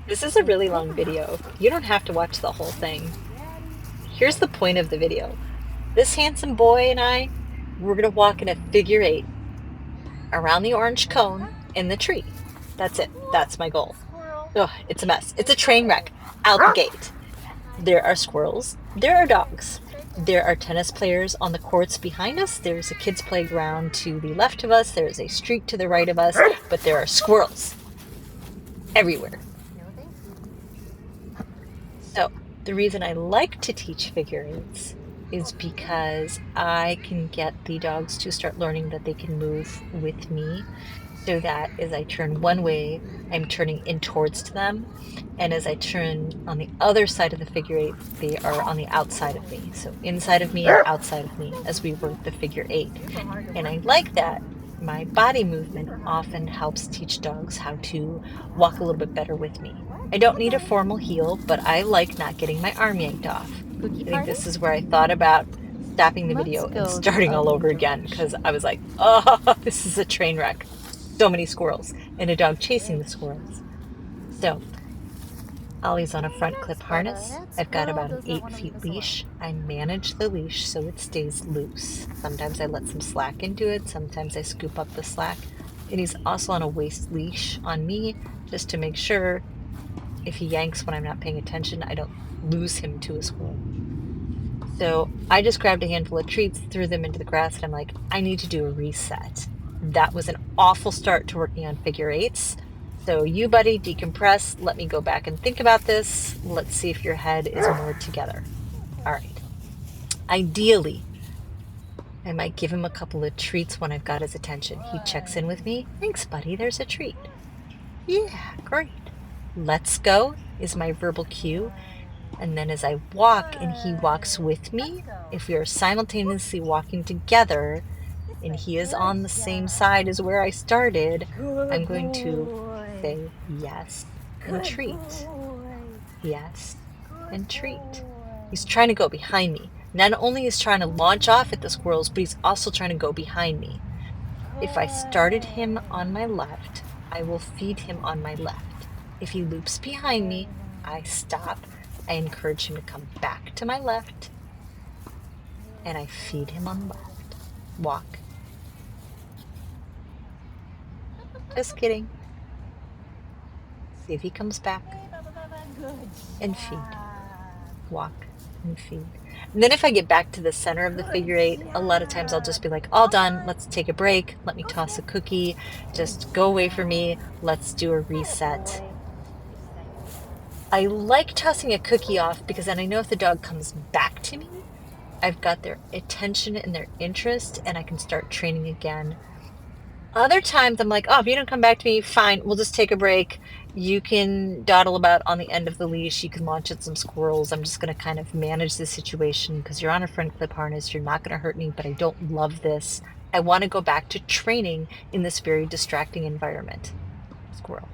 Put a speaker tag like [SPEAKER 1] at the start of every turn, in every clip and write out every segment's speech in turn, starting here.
[SPEAKER 1] This is a really long video. You don't have to watch the whole thing. Here's the point of the video. This handsome boy and I, we're gonna walk in a figure eight around the orange cone in the tree. That's it. That's my goal. Ugh, it's a mess. It's a train wreck out the gate. There are squirrels. There are dogs. There are tennis players on the courts behind us. There's a kids' playground to the left of us. There's a street to the right of us. But there are squirrels everywhere. So the reason I like to teach figure eights is because I can get the dogs to start learning that they can move with me, so that as I turn one way, I'm turning in towards them. And as I turn on the other side of the figure eight, they are on the outside of me. So inside of me and outside of me as we work the figure eight. And I like that my body movement often helps teach dogs how to walk a little bit better with me. I don't need a formal heel, but I like not getting my arm yanked off. I think this is where I thought about stopping the video and starting all over again, because I was like, oh, this is a train wreck. So many squirrels and a dog chasing the squirrels. So Olly's on a front clip harness. I've got about an 8 feet leash. I manage the leash so it stays loose. Sometimes I let some slack into it. Sometimes I scoop up the slack. And he's also on a waist leash on me, just to make sure if he yanks when I'm not paying attention, I don't lose him to a squirrel. So I just grabbed a handful of treats, threw them into the grass, and I'm like, I need to do a reset. That was an awful start to working on figure eights. So you, buddy, decompress. Let me go back and think about this. Let's see if your head is more together. All right. Ideally, I might give him a couple of treats when I've got his attention. He checks in with me. Thanks, buddy. There's a treat. Yeah, great. Let's go is my verbal cue. And then as I walk and he walks with me, if we are simultaneously walking together and he is on the same side as where I started, I'm going to say yes and treat. Yes and treat. He's trying to go behind me. Not only is trying to launch off at the squirrels, but he's also trying to go behind me. If I started him on my left, I will feed him on my left. If he loops behind me, I stop. I encourage him to come back to my left, and I feed him on the left. Walk. Just kidding. See if he comes back. And feed. Walk and feed. And then if I get back to the center of the figure eight, a lot of times I'll just be like, all done, let's take a break. Let me toss a cookie. Just go away from me. Let's do a reset. I like tossing a cookie off because then I know if the dog comes back to me, I've got their attention and their interest, and I can start training again. Other times I'm like, oh, if you don't come back to me, fine, we'll just take a break. You can dawdle about on the end of the leash. You can launch at some squirrels. I'm just going to kind of manage the situation because you're on a front clip harness. You're not going to hurt me, but I don't love this. I want to go back to training in this very distracting environment. Squirrel.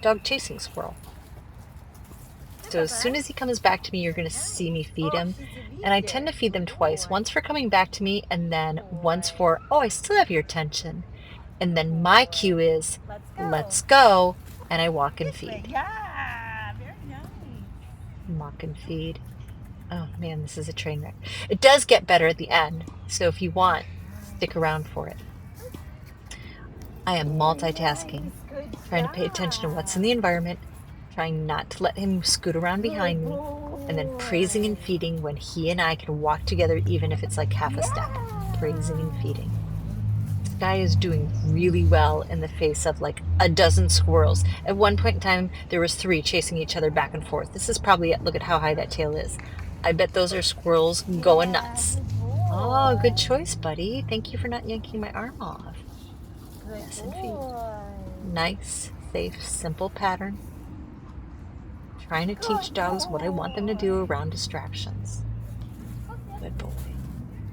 [SPEAKER 1] Dog chasing squirrel. So as soon as he comes back to me, you're going to see me feed him. And I tend to feed them twice. Once for coming back to me, and then once for, oh, I still have your attention. And then my cue is, let's go. And I walk and feed.
[SPEAKER 2] Yeah, very nice.
[SPEAKER 1] Walk and feed. Oh man, this is a train wreck. It does get better at the end. So if you want, stick around for it. I am multitasking, trying to pay attention to what's in the environment, trying not to let him scoot around behind me, and then praising and feeding when he and I can walk together, even if it's like half a step. Praising and feeding. This guy is doing really well in the face of like a dozen squirrels. At one point in time, there was 3 chasing each other back and forth. This is probably, look at how high that tail is. I bet those are squirrels going nuts. Oh, good choice, buddy. Thank you for not yanking my arm off. Yes, and feed. Nice, safe, simple pattern. Trying to teach dogs what I want them to do around distractions. Good boy.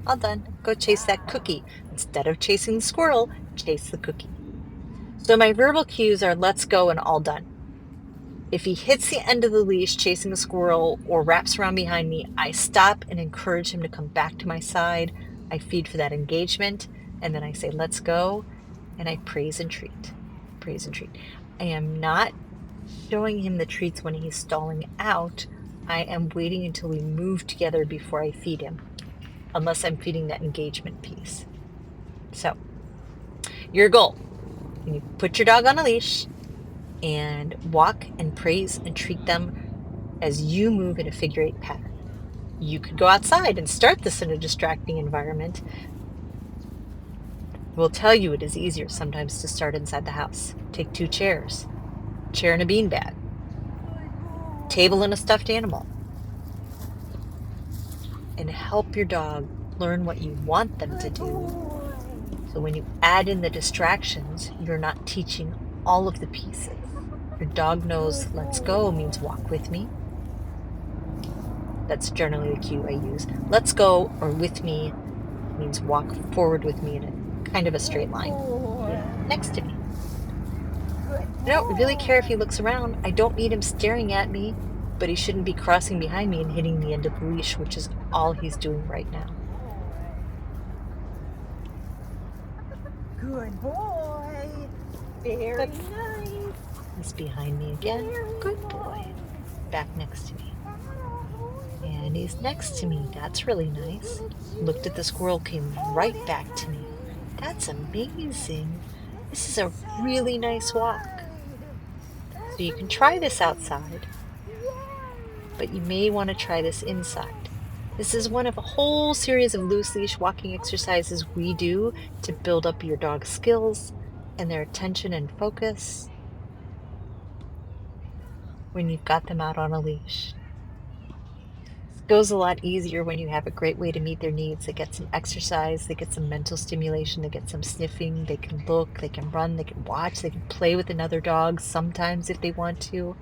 [SPEAKER 1] All done. Go chase that cookie. Instead of chasing the squirrel, chase the cookie. So my verbal cues are let's go and all done. If he hits the end of the leash chasing a squirrel or wraps around behind me, I stop and encourage him to come back to my side. I feed for that engagement, and then I say let's go, and I praise and treat. Praise and treat. I am not showing him the treats when he's stalling out, I am waiting until we move together before I feed him, unless I'm feeding that engagement piece. So, your goal, when you put your dog on a leash and walk and praise and treat them as you move in a figure 8 pattern. You could go outside and start this in a distracting environment. I will tell you it is easier sometimes to start inside the house. Take 2 chairs, chair and a beanbag, table and a stuffed animal, and help your dog learn what you want them to do. So when you add in the distractions, you're not teaching all of the pieces. Your dog knows let's go means walk with me. That's generally the cue I use. Let's go or with me means walk forward with me in a kind of a straight line. Next to me. I don't really care if he looks around. I don't need him staring at me, but he shouldn't be crossing behind me and hitting the end of the leash, which is all he's doing right now.
[SPEAKER 2] Good boy. Very nice.
[SPEAKER 1] He's behind me again. Good boy. Back next to me. And he's next to me. That's really nice. Looked at the squirrel, came right back to me. That's amazing. This is a really nice walk. So you can try this outside, but you may want to try this inside. This is one of a whole series of loose leash walking exercises we do to build up your dog's skills and their attention and focus when you've got them out on a leash. It goes a lot easier when you have a great way to meet their needs. They get some exercise, they get some mental stimulation, they get some sniffing, they can look, they can run, they can watch, they can play with another dog sometimes if they want to.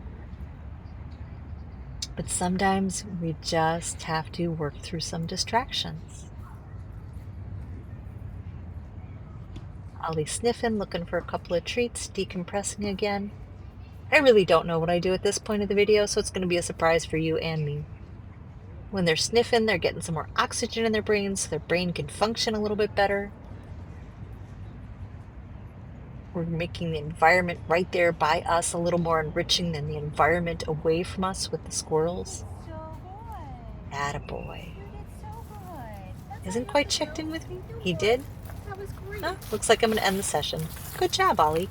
[SPEAKER 1] But sometimes we just have to work through some distractions. Olly's sniffing, looking for a couple of treats, decompressing again. I really don't know what I do at this point of the video, so it's going to be a surprise for you and me. When they're sniffing, they're getting some more oxygen in their brains so their brain can function a little bit better. We're making the environment right there by us a little more enriching than the environment away from us with the squirrels.
[SPEAKER 2] So good.
[SPEAKER 1] Attaboy.
[SPEAKER 2] You did so good.
[SPEAKER 1] Hasn't quite checked in with me? He did?
[SPEAKER 2] That was great.
[SPEAKER 1] Looks like I'm going to end the session. Good job, Olly.